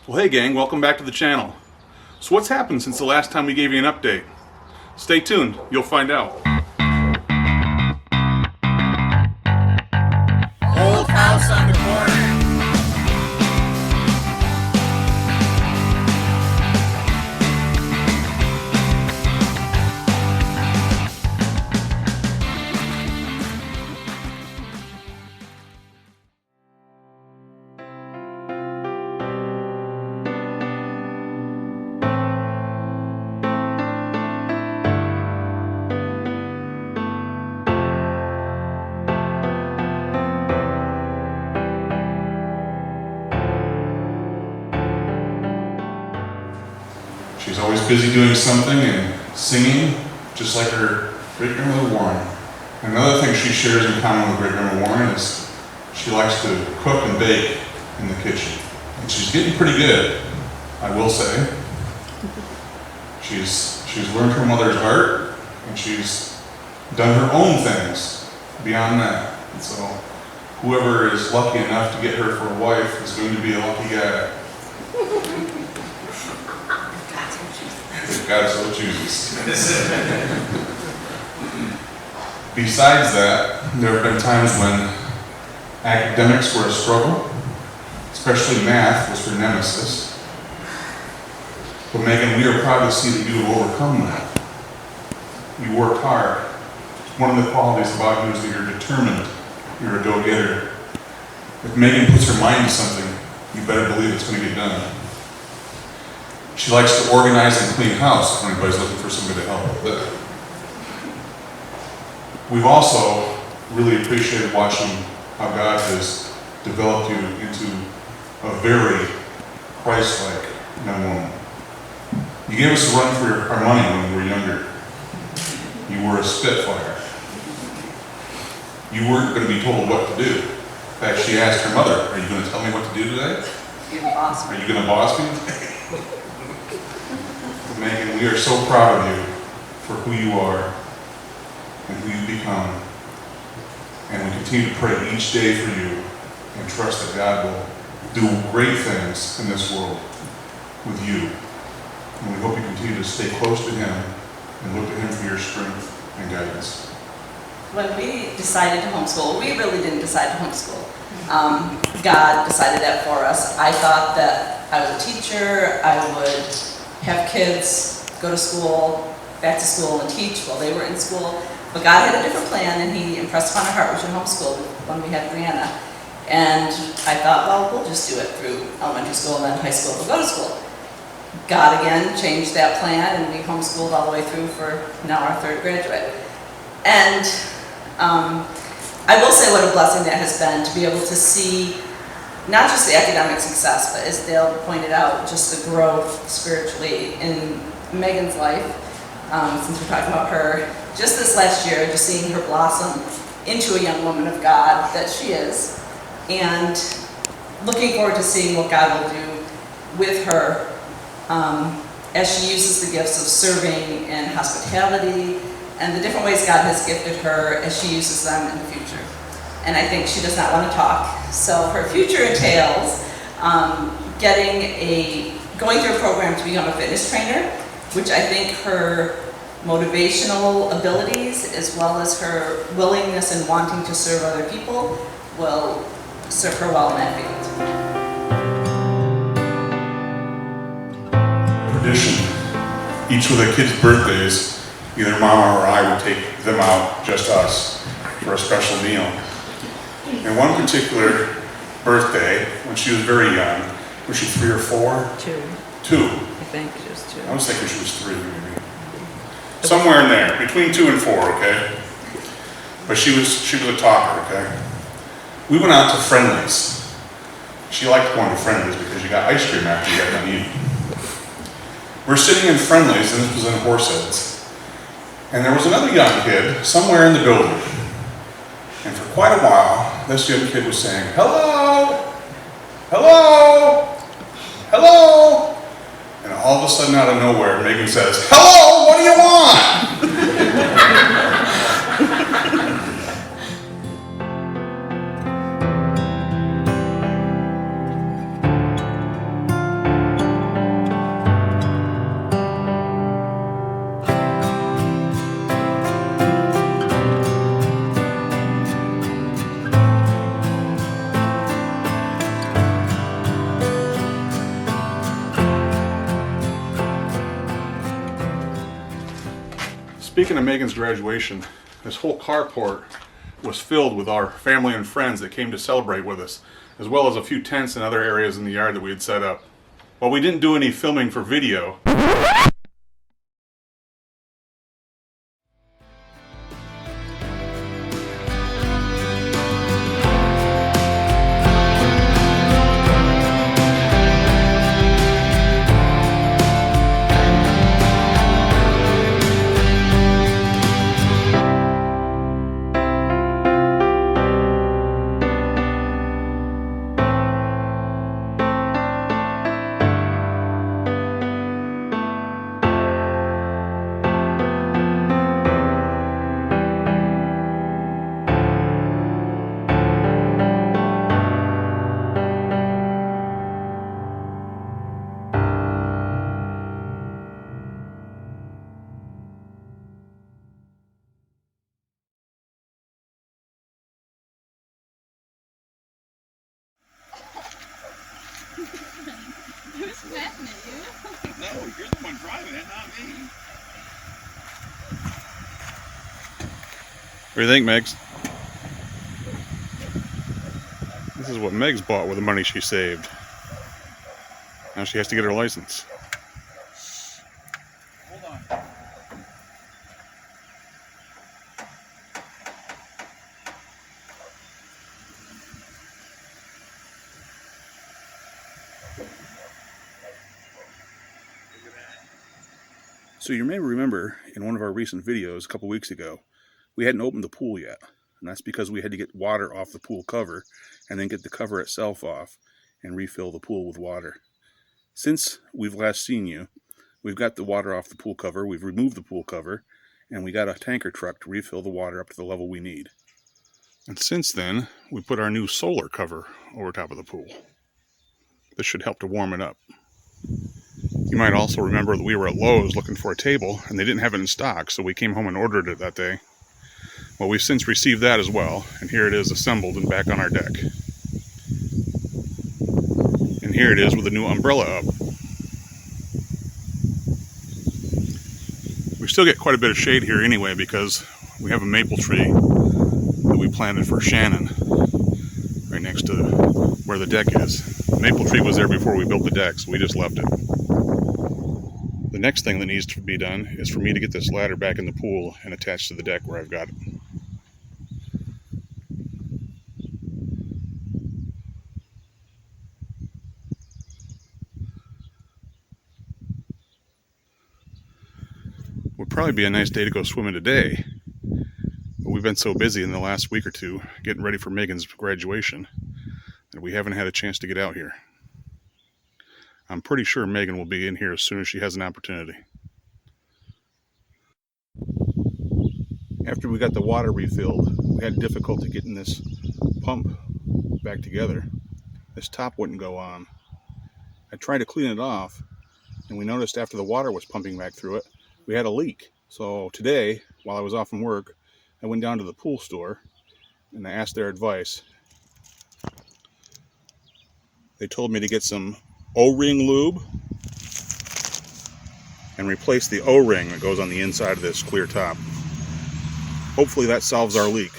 Well, hey gang, welcome back to the channel. So what's happened since the last time we gave you an update? Stay tuned, you'll find out. Old house on the corner. She's always busy doing something and singing, just like her great-grandmother Warren. Another thing she shares in common with great-grandma Warren is she likes to cook and bake in the kitchen. And she's getting pretty good, I will say. She's learned her mother's art, and she's done her own things beyond that. And so whoever is lucky enough to get her for a wife is going to be a lucky guy. If God so chooses. Besides that, there have been times when academics were a struggle, especially math was her nemesis. But Megan, we are proud to see that you have overcome that. You worked hard. One of the qualities about you is that you're determined. You're a go-getter. If Megan puts her mind to something, you better believe it's going to get done. She likes to organize and clean house if anybody's looking for somebody to help with that. We've also really appreciated watching how God has developed you into a very Christ-like young woman. You gave us a run for our money when we were younger. You were a spitfire. You weren't going to be told what to do. In fact, she asked her mother, "Are you going to tell me what to do today? You're the boss. Are you going to boss me?" Megan, we are so proud of you for who you are and who you've become. And we continue to pray each day for you and trust that God will do great things in this world with you. And we hope you continue to stay close to Him and look to Him for your strength and guidance. When we decided to homeschool, we really didn't decide to homeschool. God decided that for us. I thought that I was a teacher, I would have kids go to school, back to school and teach while they were in school. But God had a different plan, and He impressed upon our heart we should homeschool when we had Brianna. And I thought, well, we'll just do it through elementary school and then high school, we'll go to school. God again changed that plan, and we homeschooled all the way through for now our third graduate. And I will say what a blessing that has been to be able to see not just the academic success, but as Dale pointed out, just the growth spiritually in Megan's life, since we're talking about her. Just this last year, just seeing her blossom into a young woman of God that she is, and looking forward to seeing what God will do with her as she uses the gifts of serving and hospitality and the different ways God has gifted her as she uses them in the future. And I think she does not want to talk. So her future entails going through a program to become a fitness trainer, which I think her motivational abilities, as well as her willingness and wanting to serve other people, will serve her well in that field. Tradition. Each of the kids' birthdays, either Mama or I would take them out, just us, for a special meal. And one particular birthday, when she was very young, was she 3 or 4? 2. 2. I think she was 2. I was thinking she was 3, maybe. Somewhere in there, between 2 and 4, okay? But she was a talker, okay? We went out to Friendly's. She liked going to Friendly's because you got ice cream after you got done eating. We're sitting in Friendly's, and this was in Horseheads. And there was another young kid somewhere in the building. And for quite a while, this young kid was saying, "Hello! Hello! Hello!" And all of a sudden, out of nowhere, Meagan says, "Hello! What do you want?" Speaking of Megan's graduation, this whole carport was filled with our family and friends that came to celebrate with us, as well as a few tents and other areas in the yard that we had set up. While we didn't do any filming for video, Who's laughing at you? no, you're the one driving it, not me. What do you think, Megs? This is what Megs bought with the money she saved. Now she has to get her license. Hold on. So you may remember in one of our recent videos a couple weeks ago, we hadn't opened the pool yet. And that's because we had to get water off the pool cover and then get the cover itself off and refill the pool with water. Since we've last seen you, we've got the water off the pool cover, we've removed the pool cover, and we got a tanker truck to refill the water up to the level we need. And since then, we put our new solar cover over top of the pool. This should help to warm it up. You might also remember that we were at Lowe's looking for a table, and they didn't have it in stock, so we came home and ordered it that day. Well, we've since received that as well, and here it is assembled and back on our deck. And here it is with a new umbrella up. We still get quite a bit of shade here anyway because we have a maple tree that we planted for Shannon right next to where the deck is. The maple tree was there before we built the deck, so we just left it. The next thing that needs to be done is for me to get this ladder back in the pool and attached to the deck where I've got it. Would probably be a nice day to go swimming today, but we've been so busy in the last week or two getting ready for Megan's graduation that we haven't had a chance to get out here. I'm pretty sure Megan will be in here as soon as she has an opportunity. After we got the water refilled, we had difficulty getting this pump back together. This top wouldn't go on. I tried to clean it off, and we noticed after the water was pumping back through it, we had a leak. So today, while I was off from work, I went down to the pool store and I asked their advice. They told me to get some O-ring lube and replace the O-ring that goes on the inside of this clear top. Hopefully that solves our leak.